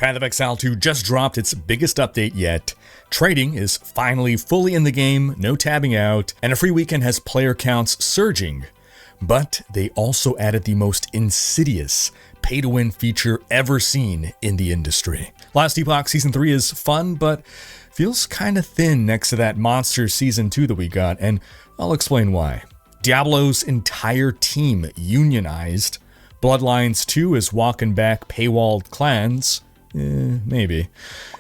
Path of Exile 2 just dropped its biggest update yet. Trading is finally fully in the game, no tabbing out, and a free weekend has player counts surging. But they also added the most insidious pay-to-win feature ever seen in the industry. Last Epoch Season 3 is fun, but feels kinda thin next to that monster Season 2 that we got, and I'll explain why. Diablo's entire team unionized. Bloodlines 2 is walking back paywalled clans. Maybe.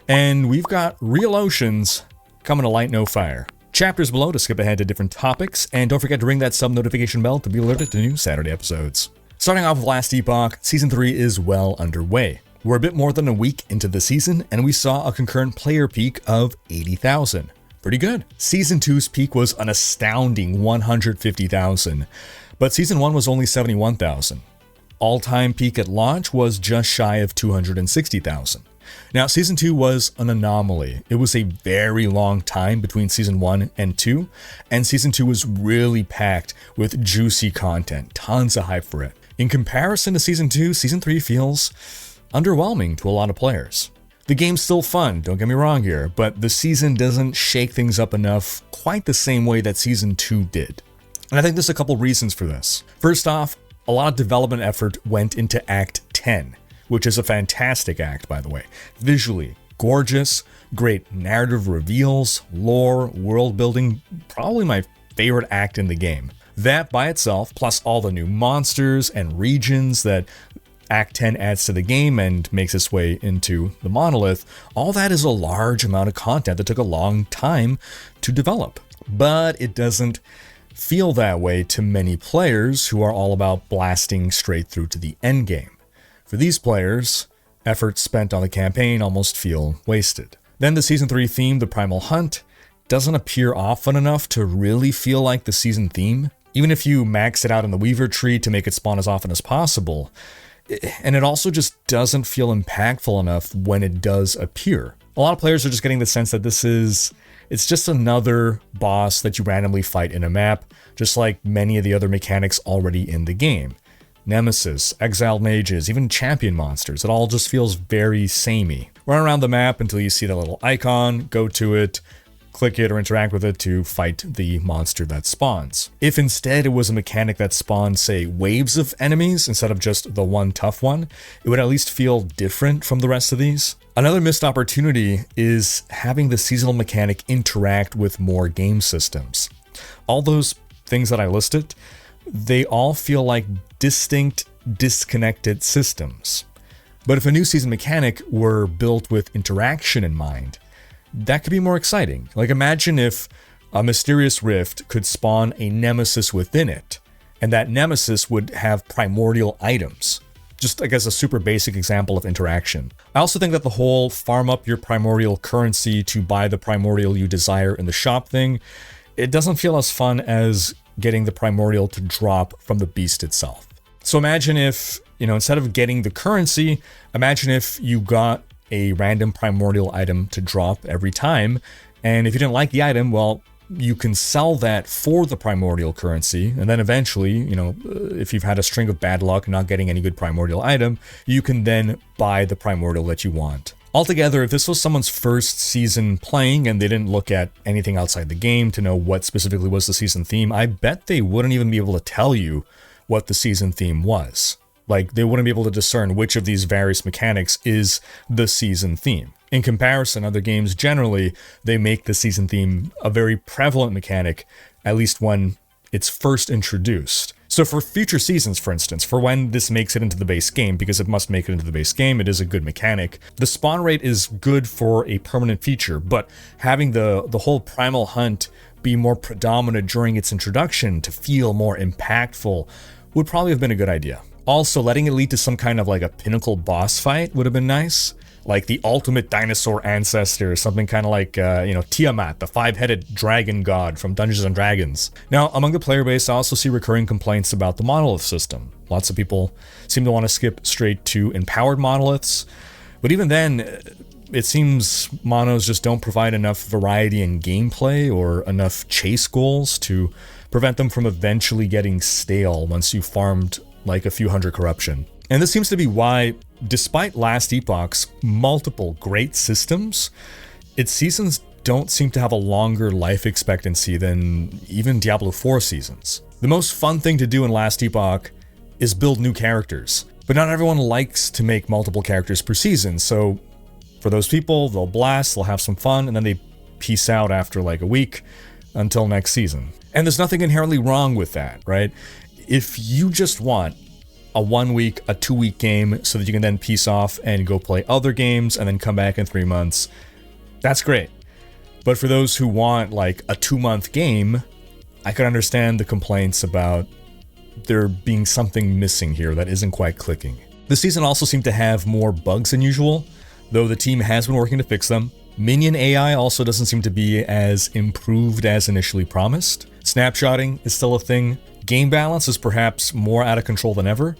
And we've got real oceans coming to light no fire. Chapters below to skip ahead to different topics, and don't forget to ring that sub notification bell to be alerted to new Saturday episodes. Starting off with Last Epoch, Season 3 is well underway. We're a bit more than a week into the season, and we saw a concurrent player peak of 80,000. Pretty good. Season 2's peak was an astounding 150,000, but Season 1 was only 71,000. All-time peak at launch was just shy of 260,000. Now, Season 2 was an anomaly. It was a very long time between Season 1 and 2, and Season 2 was really packed with juicy content, tons of hype for it. In comparison to Season 2, Season 3 feels underwhelming to a lot of players. The game's still fun, don't get me wrong here, but the season doesn't shake things up enough quite the same way that Season 2 did. And I think there's a couple reasons for this. First off, a lot of development effort went into Act 10, which is a fantastic act, by the way. Visually gorgeous, great narrative reveals, lore, world building, probably my favorite act in the game. That by itself, plus all the new monsters and regions that Act 10 adds to the game and makes its way into the monolith, all that is a large amount of content that took a long time to develop. But it doesn't feel that way to many players who are all about blasting straight through to the end game. For these players, efforts spent on the campaign almost feel wasted. Then the Season 3 theme, the Primal Hunt, doesn't appear often enough to really feel like the season theme. Even if you max it out in the Weaver tree to make it spawn as often as possible, and it also just doesn't feel impactful enough when it does appear. A lot of players are just getting the sense that it's just another boss that you randomly fight in a map, just like many of the other mechanics already in the game. Nemesis, exiled mages, even champion monsters, it all just feels very samey. Run around the map until you see that little icon, go to it, click it or interact with it to fight the monster that spawns. If instead it was a mechanic that spawned, say, waves of enemies instead of just the one tough one, it would at least feel different from the rest of these. Another missed opportunity is having the seasonal mechanic interact with more game systems. All those things that I listed, they all feel like distinct, disconnected systems. But if a new season mechanic were built with interaction in mind, that could be more exciting. Like, imagine if a mysterious rift could spawn a nemesis within it, and that nemesis would have primordial items. Just, I guess, a super basic example of interaction. I also think that the whole farm up your primordial currency to buy the primordial you desire in the shop thing, it doesn't feel as fun as getting the primordial to drop from the beast itself. So imagine if, instead of getting the currency, imagine if you got a random primordial item to drop every time, and if you didn't like the item, well, you can sell that for the primordial currency, and then eventually, if you've had a string of bad luck not getting any good primordial item, you can then buy the primordial that you want. Altogether, if this was someone's first season playing and they didn't look at anything outside the game to know what specifically was the season theme, I bet they wouldn't even be able to tell you what the season theme was. Like, they wouldn't be able to discern which of these various mechanics is the season theme. In comparison, other games generally, they make the season theme a very prevalent mechanic, at least when it's first introduced. So for future seasons, for instance, for when this makes it into the base game, because it must make it into the base game, it is a good mechanic. The spawn rate is good for a permanent feature, but having the whole Primal Hunt be more predominant during its introduction to feel more impactful would probably have been a good idea. Also, letting it lead to some kind of like a pinnacle boss fight would have been nice. Like the ultimate dinosaur ancestor, something kind of like, Tiamat, the five-headed dragon god from Dungeons & Dragons. Now, among the player base, I also see recurring complaints about the monolith system. Lots of people seem to want to skip straight to empowered monoliths, but even then, it seems monos just don't provide enough variety in gameplay or enough chase goals to prevent them from eventually getting stale once you farmed like a few hundred corruption. And this seems to be why, despite last Epoch's multiple great systems, its seasons don't seem to have a longer life expectancy than even Diablo 4 seasons. The most fun thing to do in last Epoch is build new characters, but not everyone likes to make multiple characters per season, so for those people, they'll blast, they'll have some fun, and then they peace out after like a week until next season. And there's nothing inherently wrong with that, right? If you just want a 1 week, a 2 week game so that you can then peace off and go play other games and then come back in 3 months, that's great. But for those who want like a 2-month game, I could understand the complaints about there being something missing here that isn't quite clicking. The season also seemed to have more bugs than usual, though the team has been working to fix them. Minion AI also doesn't seem to be as improved as initially promised. Snapshotting is still a thing. Game balance is perhaps more out of control than ever.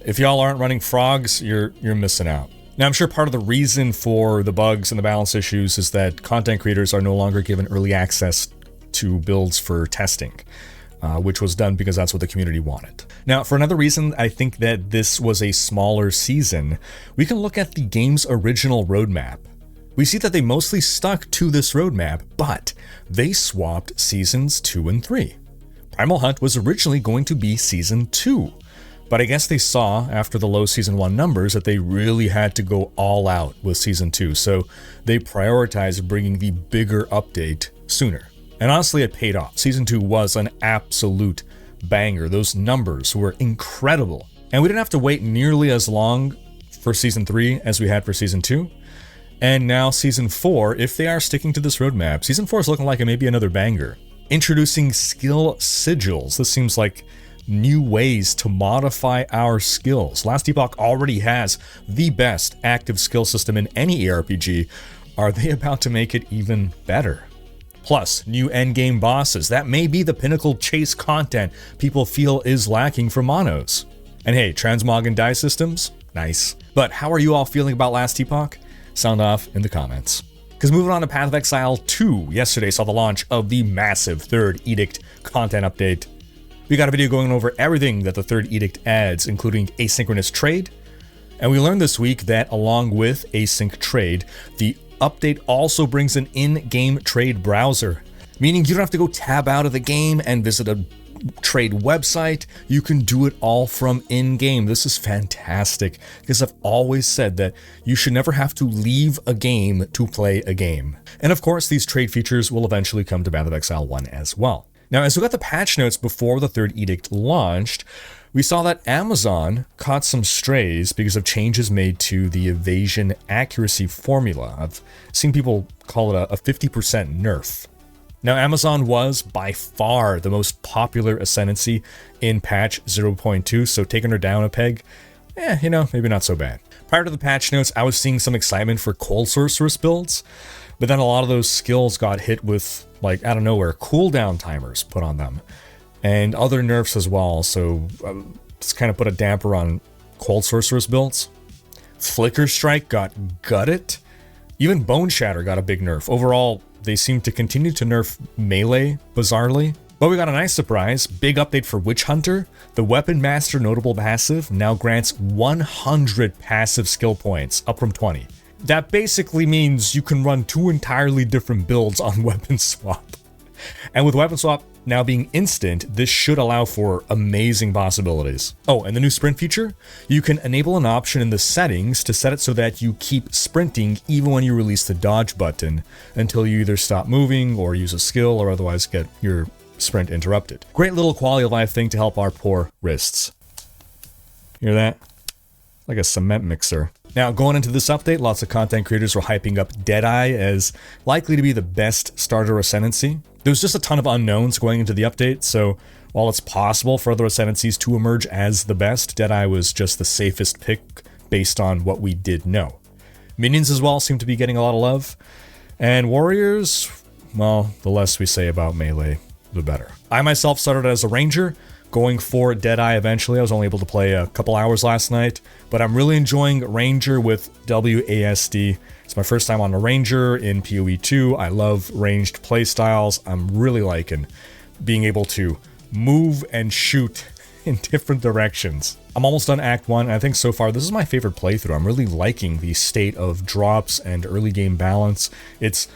If y'all aren't running frogs, you're missing out. Now, I'm sure part of the reason for the bugs and the balance issues is that content creators are no longer given early access to builds for testing, which was done because that's what the community wanted. Now, for another reason, I think that this was a smaller season, we can look at the game's original roadmap. We see that they mostly stuck to this roadmap, but they swapped seasons 2 and 3. Primal Hunt was originally going to be season 2, but I guess they saw after the low season 1 numbers that they really had to go all out with season 2, so they prioritized bringing the bigger update sooner. And honestly, it paid off. Season 2 was an absolute banger. Those numbers were incredible. And we didn't have to wait nearly as long for season 3 as we had for season 2. And now season 4, if they are sticking to this roadmap, season 4 is looking like it may be another banger. Introducing skill sigils. This seems like new ways to modify our skills. Last Epoch already has the best active skill system in any ARPG. Are they about to make it even better? Plus, new endgame bosses. That may be the pinnacle chase content people feel is lacking from monos. And hey, transmog and die systems? Nice. But how are you all feeling about last Epoch? Sound off in the comments. Because moving on to Path of Exile 2, yesterday saw the launch of the massive Third Edict content update. We got a video going over everything that the Third Edict adds, including asynchronous trade. And we learned this week that along with async trade, the update also brings an in-game trade browser, meaning you don't have to go tab out of the game and visit a trade website. You can do it all from in-game. This is fantastic because I've always said that you should never have to leave a game to play a game. And of course, these trade features will eventually come to Path of Exile 1 as well. Now, as we got the patch notes before the Third Edict launched, we saw that Amazon caught some strays because of changes made to the evasion accuracy formula. I've seen people call it a 50% nerf. Now, Amazon was by far the most popular ascendancy in patch 0.2, so taking her down a peg, maybe not so bad. Prior to the patch notes, I was seeing some excitement for cold sorceress builds, but then a lot of those skills got hit with, like, out of nowhere, cooldown timers put on them, and other nerfs as well, so it's kind of put a damper on cold sorceress builds. Flicker Strike got gutted. Even Bone Shatter got a big nerf. Overall, they seem to continue to nerf melee, bizarrely. But we got a nice surprise. Big update for Witchhunter. The Weapon Master notable passive now grants 100 passive skill points, up from 20. That basically means you can run 2 entirely different builds on Weapon Swap. And with Weapon Swap now being instant, this should allow for amazing possibilities. Oh, and the new sprint feature? You can enable an option in the settings to set it so that you keep sprinting even when you release the dodge button until you either stop moving or use a skill or otherwise get your sprint interrupted. Great little quality of life thing to help our poor wrists. Hear that? Like a cement mixer. Now, going into this update, lots of content creators were hyping up Deadeye as likely to be the best starter ascendancy. There was just a ton of unknowns going into the update, so while it's possible for other ascendancies to emerge as the best, Deadeye was just the safest pick based on what we did know. Minions as well seem to be getting a lot of love, and warriors, well, the less we say about melee, the better. I myself started as a ranger, going for Deadeye eventually. I was only able to play a couple hours last night, but I'm really enjoying Ranger with WASD. It's my first time on a Ranger in PoE2. I love ranged playstyles. I'm really liking being able to move and shoot in different directions. I'm almost done Act 1, and I think so far this is my favorite playthrough. I'm really liking the state of drops and early game balance. It's...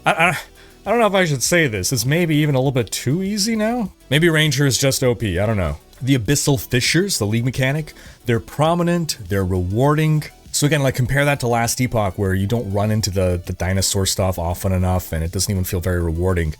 I don't know if I should say this. It's maybe even a little bit too easy now? Maybe Ranger is just OP, I don't know. The Abyssal Fissures, the league mechanic, they're prominent, they're rewarding. So again, like compare that to last Epoch where you don't run into the dinosaur stuff often enough and it doesn't even feel very rewarding.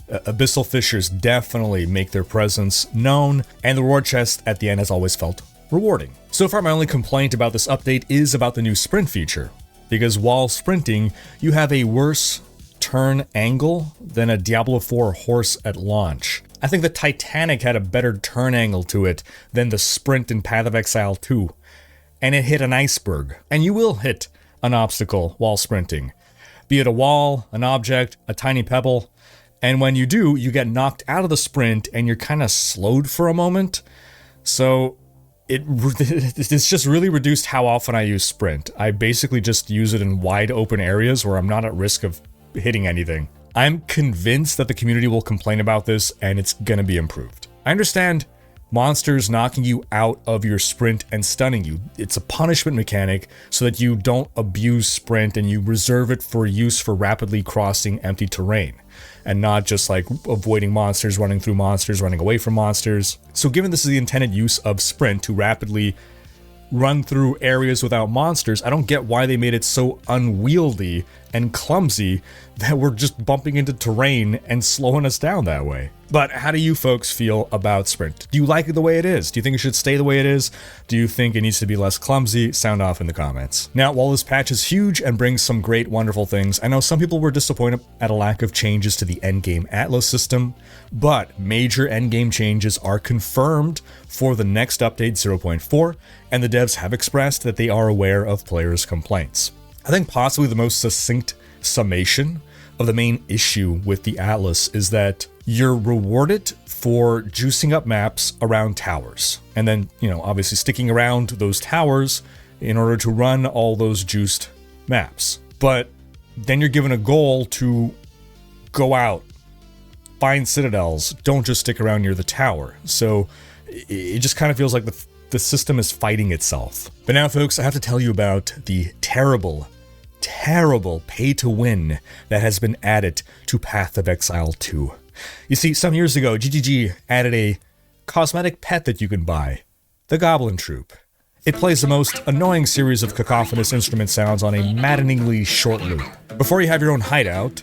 Abyssal Fissures definitely make their presence known, and the reward chest at the end has always felt rewarding. So far, my only complaint about this update is about the new sprint feature, because while sprinting, you have a worse turn angle than a Diablo 4 horse at launch. I think the Titanic had a better turn angle to it than the sprint in Path of Exile 2, and it hit an iceberg, and you will hit an obstacle while sprinting, be it a wall, an object, a tiny pebble. And when you do, you get knocked out of the sprint and you're kind of slowed for a moment. So it's just really reduced how often I use sprint. I basically just use it in wide open areas where I'm not at risk of hitting anything. I'm convinced that the community will complain about this and it's gonna be improved. I understand monsters knocking you out of your sprint and stunning you. It's a punishment mechanic so that you don't abuse sprint and you reserve it for use for rapidly crossing empty terrain and not just like avoiding monsters, running through monsters, running away from monsters. So given this is the intended use of sprint to rapidly run through areas without monsters, I don't get why they made it so unwieldy and clumsy that we're just bumping into terrain and slowing us down that way. But how do you folks feel about sprint? Do you like it the way it is? Do you think it should stay the way it is? Do you think it needs to be less clumsy? Sound off in the comments. Now, while this patch is huge and brings some great, wonderful things, I know some people were disappointed at a lack of changes to the endgame Atlas system, but major endgame changes are confirmed for the next update 0.4, and the devs have expressed that they are aware of players' complaints. I think possibly the most succinct summation of the main issue with the Atlas is that you're rewarded for juicing up maps around towers. And then, obviously sticking around those towers in order to run all those juiced maps. But then you're given a goal to go out, find citadels, don't just stick around near the tower. So it just kind of feels like the system is fighting itself. But now, folks, I have to tell you about the terrible pay-to-win that has been added to Path of Exile 2. You see, some years ago, GGG added a cosmetic pet that you can buy, the Goblin Troop. It plays the most annoying series of cacophonous instrument sounds on a maddeningly short loop. Before you have your own hideout,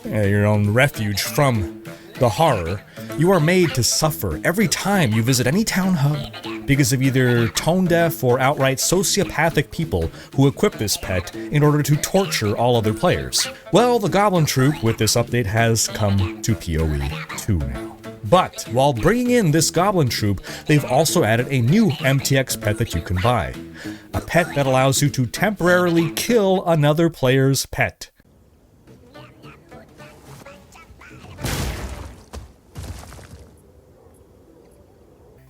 your own refuge from the horror, you are made to suffer every time you visit any town hub because of either tone-deaf or outright sociopathic people who equip this pet in order to torture all other players. Well, the Goblin Troop with this update has come to PoE2 now. But while bringing in this Goblin Troop, they've also added a new MTX pet that you can buy. A pet that allows you to temporarily kill another player's pet.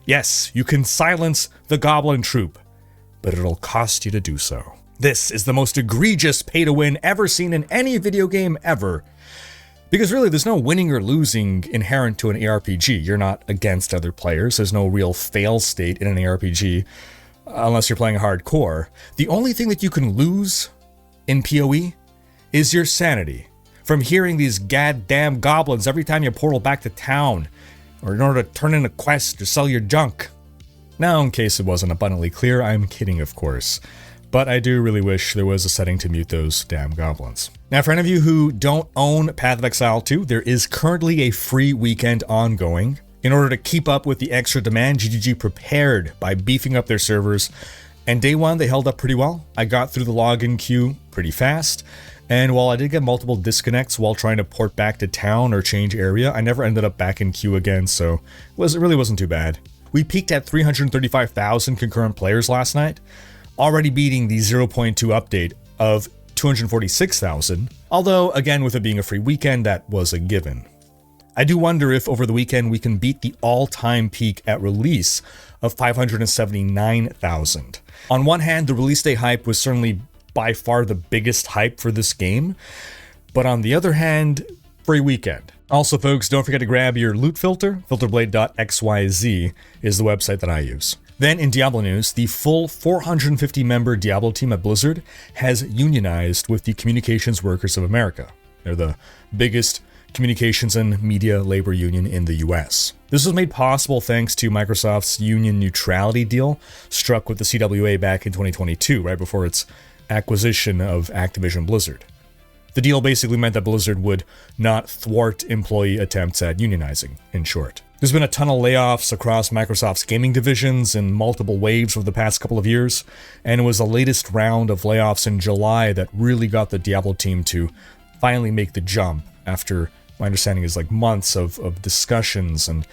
Yes, you can silence the Goblin Troop, but it'll cost you to do so. This is the most egregious pay-to-win ever seen in any video game ever. Because really, there's no winning or losing inherent to an ARPG. You're not against other players. There's no real fail state in an ARPG, unless you're playing hardcore. The only thing that you can lose in PoE is your sanity from hearing these goddamn goblins every time you portal back to town, or in order to turn in a quest or sell your junk. Now, in case it wasn't abundantly clear, I'm kidding, of course. But I do really wish there was a setting to mute those damn goblins. Now, for any of you who don't own Path of Exile 2, there is currently a free weekend ongoing. In order to keep up with the extra demand, GGG prepared by beefing up their servers. And day one, they held up pretty well. I got through the login queue pretty fast. And while I did get multiple disconnects while trying to port back to town or change area, I never ended up back in queue again, so it really wasn't too bad. We peaked at 335,000 concurrent players last night, already beating the 0.2 update of 246,000, although again with it being a free weekend, that was a given. I do wonder if over the weekend we can beat the all-time peak at release of 579,000. On one hand, the release day hype was certainly by far the biggest hype for this game, but on the other hand, free weekend. Also, folks, don't forget to grab your loot filter. Filterblade.xyz is the website that I use. Then in Diablo news, the full 450-member Diablo team at Blizzard has unionized with the Communications Workers of America. They're the biggest communications and media labor union in the US. This was made possible thanks to Microsoft's union neutrality deal struck with the CWA back in 2022, right before its acquisition of Activision Blizzard. The deal basically meant that Blizzard would not thwart employee attempts at unionizing, in short. There's been a ton of layoffs across Microsoft's gaming divisions in multiple waves over the past couple of years, and it was the latest round of layoffs in July that really got the Diablo team to finally make the jump after, my understanding is, like months of discussions and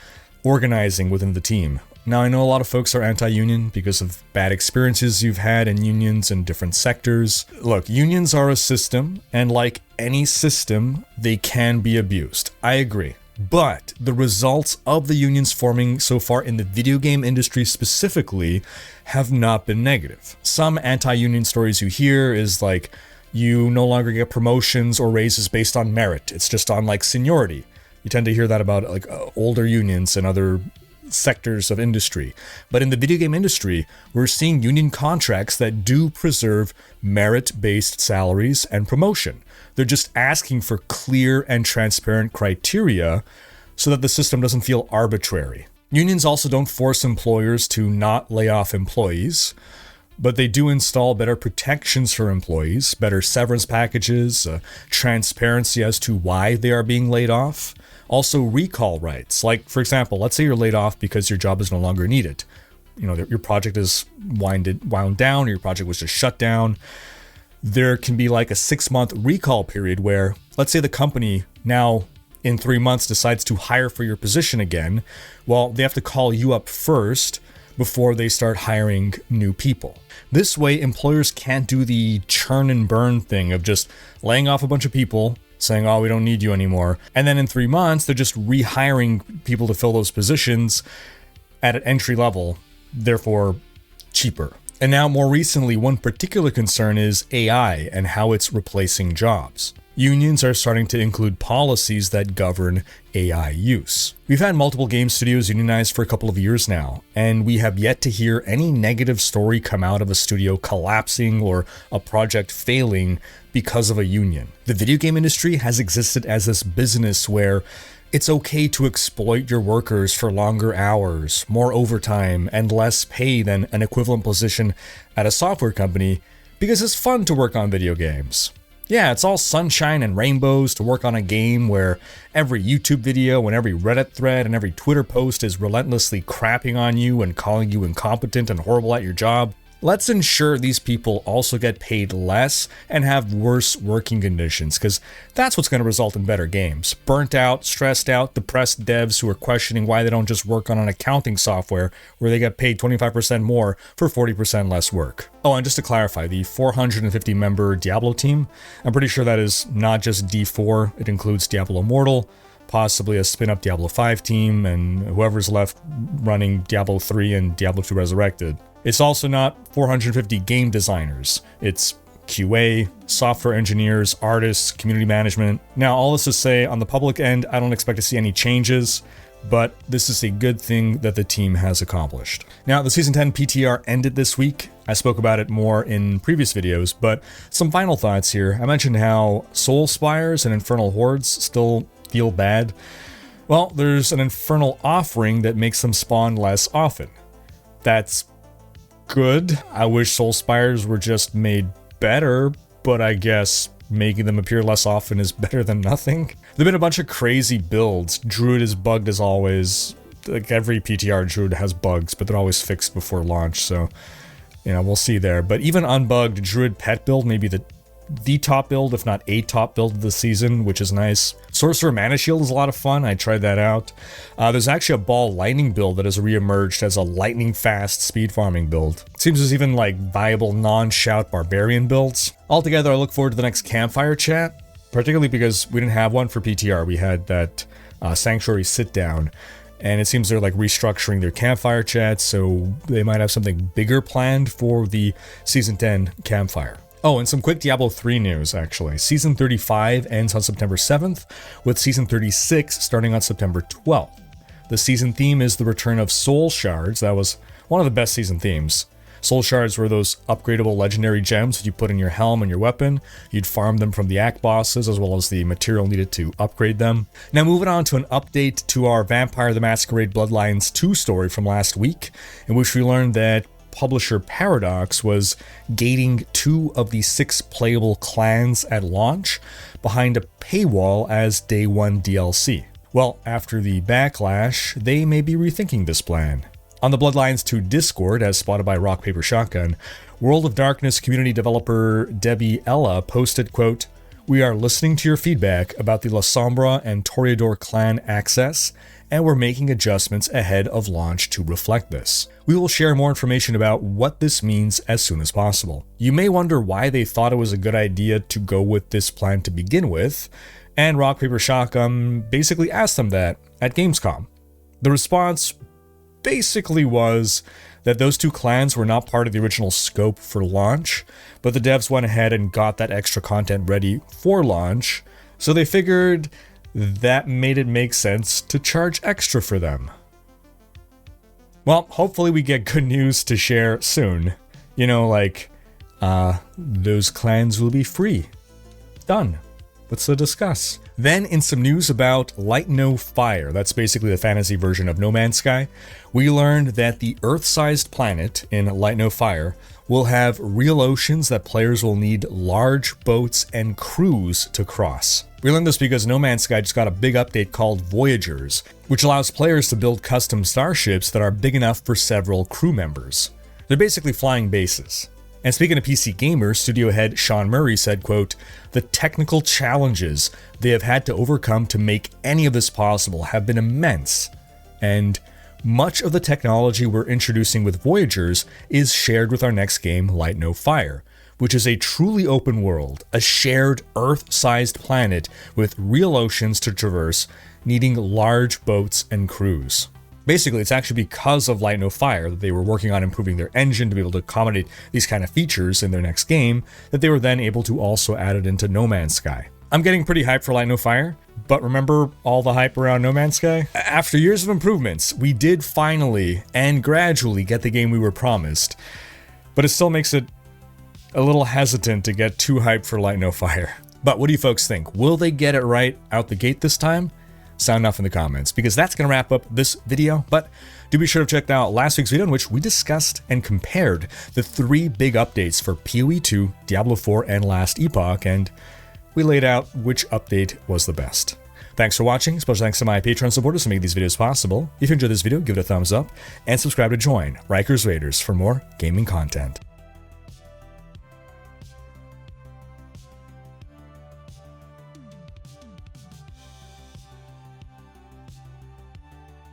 organizing within the team. Now, I know a lot of folks are anti-union because of bad experiences you've had in unions in different sectors. Look, unions are a system, and like any system, they can be abused. I agree. But the results of the unions forming so far in the video game industry specifically have not been negative. Some anti-union stories you hear is like, you no longer get promotions or raises based on merit. It's just on like seniority. You tend to hear that about like older unions and other sectors of industry. But in the video game industry, we're seeing union contracts that do preserve merit-based salaries and promotion. They're just asking for clear and transparent criteria so that the system doesn't feel arbitrary. Unions also don't force employers to not lay off employees, but they do install better protections for employees, better severance packages, transparency as to why they are being laid off. Also recall rights. Like, for example, let's say you're laid off because your job is no longer needed. You know, your project is wound down, or your project was just shut down. There can be like a 6-month recall period where, let's say the company now in 3 months decides to hire for your position again. Well, they have to call you up first before they start hiring new people. This way, employers can't do the churn and burn thing of just laying off a bunch of people, saying, oh, we don't need you anymore. And then in 3 months, they're just rehiring people to fill those positions at an entry level, therefore cheaper. And now more recently, one particular concern is AI and how it's replacing jobs. Unions are starting to include policies that govern AI use. We've had multiple game studios unionized for a couple of years now, and we have yet to hear any negative story come out of a studio collapsing or a project failing because of a union. The video game industry has existed as this business where it's okay to exploit your workers for longer hours, more overtime, and less pay than an equivalent position at a software company because it's fun to work on video games. Yeah, it's all sunshine and rainbows to work on a game where every YouTube video and every Reddit thread and every Twitter post is relentlessly crapping on you and calling you incompetent and horrible at your job. Let's ensure these people also get paid less and have worse working conditions, because that's what's going to result in better games. Burnt out, stressed out, depressed devs who are questioning why they don't just work on an accounting software where they get paid 25% more for 40% less work. Oh, and just to clarify, the 450-member Diablo team, I'm pretty sure that is not just D4, it includes Diablo Immortal, possibly a spin-up Diablo 5 team, and whoever's left running Diablo 3 and Diablo 2 Resurrected. It's also not 450 game designers. It's QA, software engineers, artists, community management. Now, all this to say, on the public end, I don't expect to see any changes, but this is a good thing that the team has accomplished. Now, the Season 10 PTR ended this week. I spoke about it more in previous videos, but some final thoughts here. I mentioned how Soul Spires and Infernal Hordes still feel bad. Well, there's an Infernal offering that makes them spawn less often. That's good. I wish Soul Spires were just made better, but I guess making them appear less often is better than nothing. There've been a bunch of crazy builds. Druid is bugged as always. Like every PTR Druid has bugs, but they're always fixed before launch, so you know, we'll see there. But even unbugged, Druid pet build may be the top build, if not a top build of the season, which is nice. Sorcerer Mana Shield is a lot of fun. I tried that out. There's actually a Ball Lightning build that has re-emerged as a lightning fast speed farming build. It seems there's even like viable non-shout barbarian builds. Altogether, I look forward to the next campfire chat, particularly because we didn't have one for PTR. We had that Sanctuary sit down, and it seems they're like restructuring their campfire chats, so they might have something bigger planned for the Season 10 campfire. Oh, and some quick Diablo 3 news, actually. Season 35 ends on September 7th, with Season 36 starting on September 12th. The season theme is the return of Soul Shards. That was one of the best season themes. Soul shards were those upgradable legendary gems that you put in your helm and your weapon. You'd farm them from the act bosses as well as the material needed to upgrade them. Now moving on to an update to our Vampire the Masquerade Bloodlines 2 story from last week, in which we learned that publisher Paradox was gating 2 of the 6 playable clans at launch behind a paywall as day 1 DLC. Well, after the backlash, they may be rethinking this plan. On the Bloodlines 2 Discord, as spotted by Rock Paper Shotgun, World of Darkness community developer Debbie Ella posted, quote, "We are listening to your feedback about the La Sombra and Toreador clan access, and we're making adjustments ahead of launch to reflect this. We will share more information about what this means as soon as possible." You may wonder why they thought it was a good idea to go with this plan to begin with, and Rock Paper Shotgun basically asked them that at Gamescom. The response basically was that those 2 clans were not part of the original scope for launch, but the devs went ahead and got that extra content ready for launch, so they figured that made it make sense to charge extra for them. Well, hopefully we get good news to share soon. You know, like, those clans will be free. Done. What's to discuss? Then, in some news about Light No Fire, that's basically the fantasy version of No Man's Sky, we learned that the Earth-sized planet in Light No Fire will have real oceans that players will need large boats and crews to cross. We learned this because No Man's Sky just got a big update called Voyagers, which allows players to build custom starships that are big enough for several crew members. They're basically flying bases. And speaking of PC gamers, studio head Sean Murray said, quote, "The technical challenges they have had to overcome to make any of this possible have been immense, and much of the technology we're introducing with Voyagers is shared with our next game, Light No Fire, which is a truly open world, a shared Earth-sized planet with real oceans to traverse, needing large boats and crews." Basically, it's actually because of Light No Fire that they were working on improving their engine to be able to accommodate these kind of features in their next game, that they were then able to also add it into No Man's Sky. I'm getting pretty hyped for Light No Fire, but remember all the hype around No Man's Sky? After years of improvements, we did finally and gradually get the game we were promised, but it still makes it a little hesitant to get too hyped for Light No Fire. But what do you folks think? Will they get it right out the gate this time? Sound off in the comments, because that's going to wrap up this video. But do be sure to check out last week's video in which we discussed and compared the 3 big updates for PoE2, Diablo 4, and Last Epoch, and we laid out which update was the best. Thanks for watching. Special thanks to my Patreon supporters for making these videos possible. If you enjoyed this video, give it a thumbs up, and subscribe to join Riker's Raiders for more gaming content.